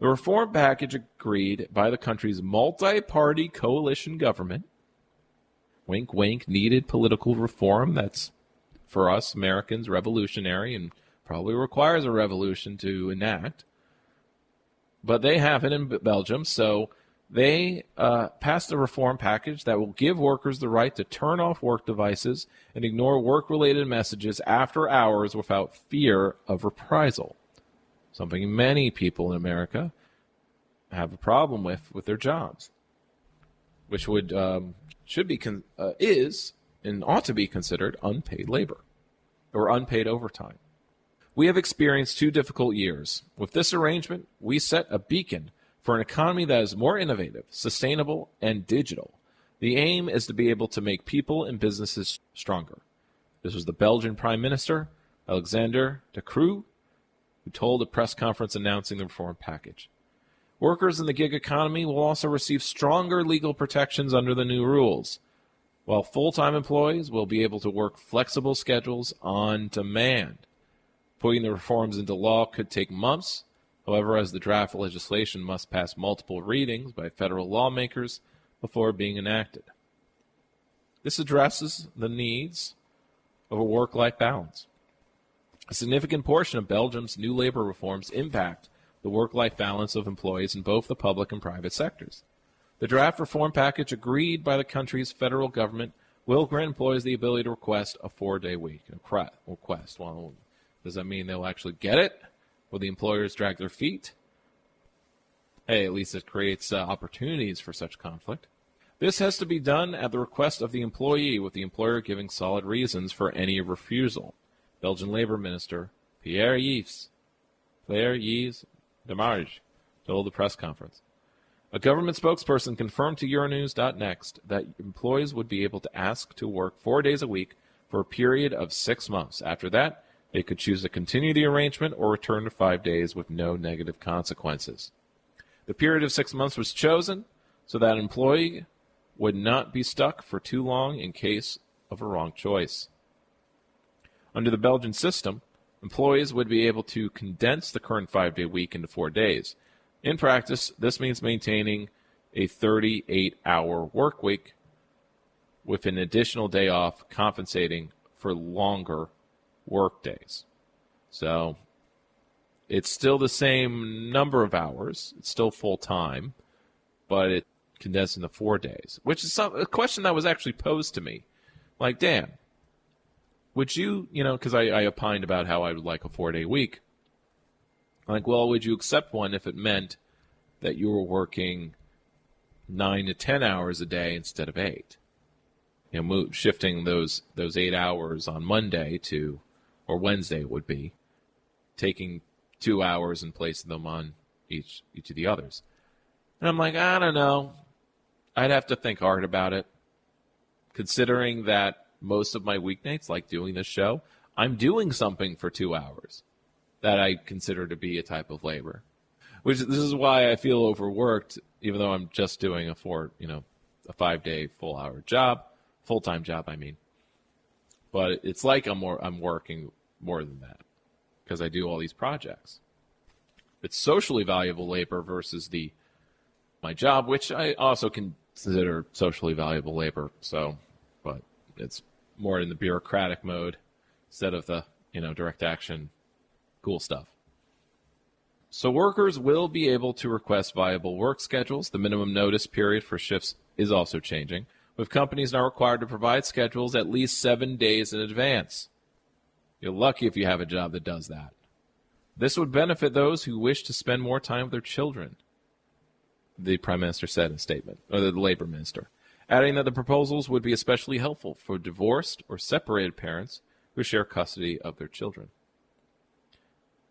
The reform package agreed by the country's multi-party coalition government. Wink, wink, needed political reform that's, for us Americans, revolutionary and probably requires a revolution to enact. But they have it in Belgium, so they passed a reform package that will give workers the right to turn off work devices and ignore work-related messages after hours without fear of reprisal. Something many people in America have a problem with their jobs, which would is and ought to be considered unpaid labor or unpaid overtime. We have experienced 2 difficult years. With this arrangement, we set a beacon for an economy that is more innovative, sustainable, and digital. The aim is to be able to make people and businesses stronger. This was the Belgian Prime Minister, Alexander De Croo, who told a press conference announcing the reform package. Workers in the gig economy will also receive stronger legal protections under the new rules, while full-time employees will be able to work flexible schedules on demand. Putting the reforms into law could take months. However, as the draft legislation must pass multiple readings by federal lawmakers before being enacted. This addresses the needs of a work-life balance. A significant portion of Belgium's new labor reforms impact the work-life balance of employees in both the public and private sectors. The draft reform package agreed by the country's federal government will grant employees the ability to request a 4-day week. Request. Well, does that mean they'll actually get it? Will the employers drag their feet? Hey, at least it creates opportunities for such conflict. This has to be done at the request of the employee, with the employer giving solid reasons for any refusal. Belgian Labor Minister Pierre-Yves Demarge told the press conference. A government spokesperson confirmed to Euronews.next that employees would be able to ask to work 4 days a week for a period of 6 months. After that, they could choose to continue the arrangement or return to 5 days with no negative consequences. The period of 6 months was chosen so that an employee would not be stuck for too long in case of a wrong choice. Under the Belgian system, employees would be able to condense the current 5-day week into 4 days. In practice, this means maintaining a 38-hour work week with an additional day off, compensating for longer work days. So it's still the same number of hours. It's still full-time, but it condensed into 4 days, which is a question that was actually posed to me. Like, Dan, would you, because I opined about how I would like a 4-day week. Like, well, would you accept one if it meant that you were working 9 to 10 hours a day instead of 8? Shifting those 8 hours on Monday to, or Wednesday would be, taking 2 hours and placing them on each of the others. And I'm like, I don't know. I'd have to think hard about it, considering that most of my weeknights, like doing this show, I'm doing something for 2 hours that I consider to be a type of labor. This is why I feel overworked, even though I'm just doing a 5-day full-time job, I mean. But it's like I'm working more than that because I do all these projects. It's socially valuable labor versus my job, which I also consider socially valuable labor. But it's more in the bureaucratic mode instead of the direct action cool stuff. So workers will be able to request viable work schedules. The minimum notice period for shifts is also changing. with companies now required to provide schedules at least 7 days in advance. You're lucky if you have a job that does that. This would benefit those who wish to spend more time with their children, the Prime Minister said in a statement, or the Labor Minister, adding that the proposals would be especially helpful for divorced or separated parents who share custody of their children.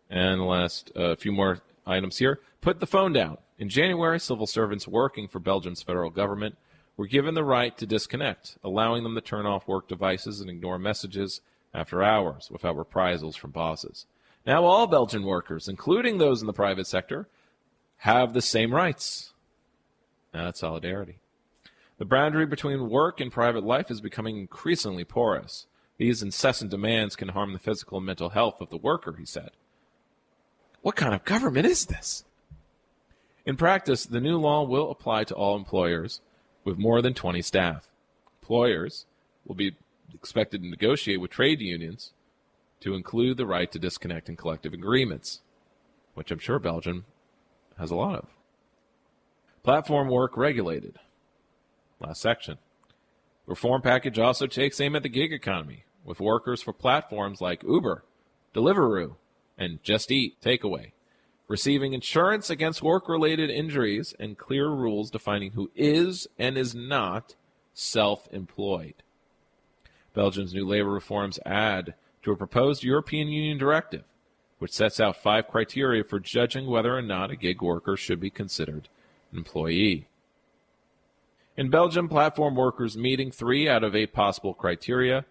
And the last few more items here. Put the phone down. In January, civil servants working for Belgium's federal government were given the right to disconnect, allowing them to turn off work devices and ignore messages after hours without reprisals from bosses. Now all Belgian workers, including those in the private sector, have the same rights. Now that's solidarity. The boundary between work and private life is becoming increasingly porous. These incessant demands can harm the physical and mental health of the worker, he said. What kind of government is this? In practice, the new law will apply to all employers with more than 20 staff. Employers will be expected to negotiate with trade unions to include the right to disconnect in collective agreements, which I'm sure Belgium has a lot of. Platform work regulated. Last section. The reform package also takes aim at the gig economy, with workers for platforms like Uber, Deliveroo, and Just Eat Takeaway receiving insurance against work-related injuries and clear rules defining who is and is not self-employed. Belgium's new labor reforms add to a proposed European Union directive, which sets out 5 criteria for judging whether or not a gig worker should be considered an employee. In Belgium, platform workers meeting 3 out of 8 possible criteria.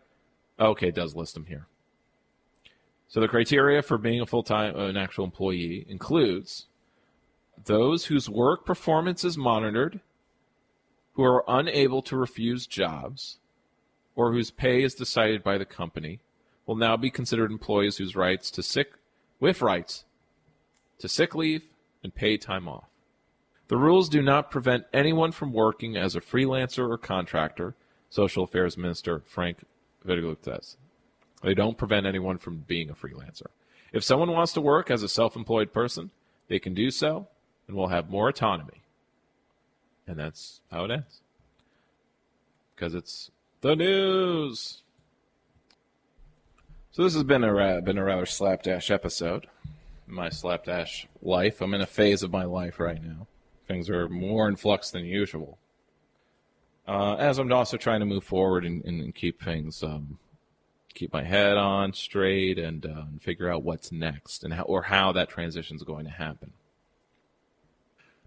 Okay, it does list them here. So the criteria for being a full-time, an actual employee includes those whose work performance is monitored, who are unable to refuse jobs, or whose pay is decided by the company, will now be considered employees whose rights to sick leave and paid time off. The rules do not prevent anyone from working as a freelancer or contractor, Social Affairs Minister Frank Vittegoed says. They don't prevent anyone from being a freelancer. If someone wants to work as a self-employed person, they can do so and will have more autonomy. And that's how it ends. Because it's the news. So this has been a rather slapdash episode. My slapdash life. I'm in a phase of my life right now. Things are more in flux than usual. As I'm also trying to move forward and keep things, keep my head on straight and figure out what's next and how that transition is going to happen.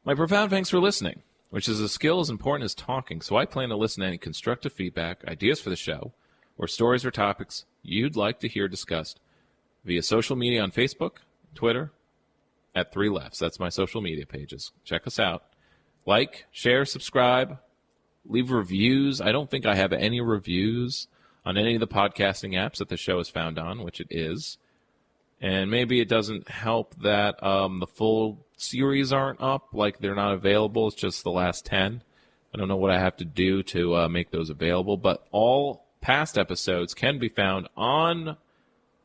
My profound thanks for listening, which is a skill as important as talking, so I plan to listen to any constructive feedback, ideas for the show, or stories or topics you'd like to hear discussed via social media on Facebook, Twitter, at 3 Lefts. That's my social media pages. Check us out. Like, share, subscribe, leave reviews. I don't think I have any reviews on any of the podcasting apps that the show is found on, which it is. And maybe it doesn't help that the full series aren't up, like they're not available. It's just the last 10. I don't know what I have to do to make those available, but all past episodes can be found on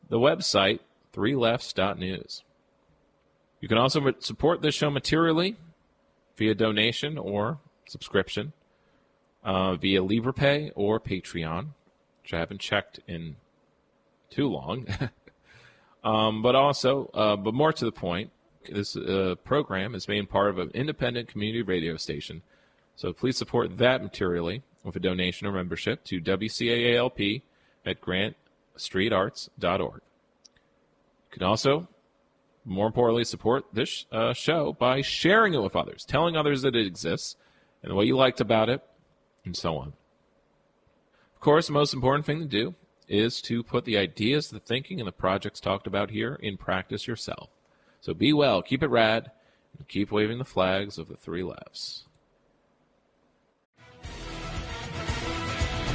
the website, 3lefts.news. You can also support this show materially via donation or subscription, via LibrePay or Patreon, which I haven't checked in too long. But more to the point, this program is made part of an independent community radio station. So please support that materially with a donation or membership to WCAALP at grantstreetarts.org. You can also, more importantly, support this show by sharing it with others, telling others that it exists and what you liked about it, and so on. Of course, the most important thing to do is to put the ideas, the thinking, and the projects talked about here in practice yourself. So be well, keep it rad, and keep waving the flags of the 3 Lefts.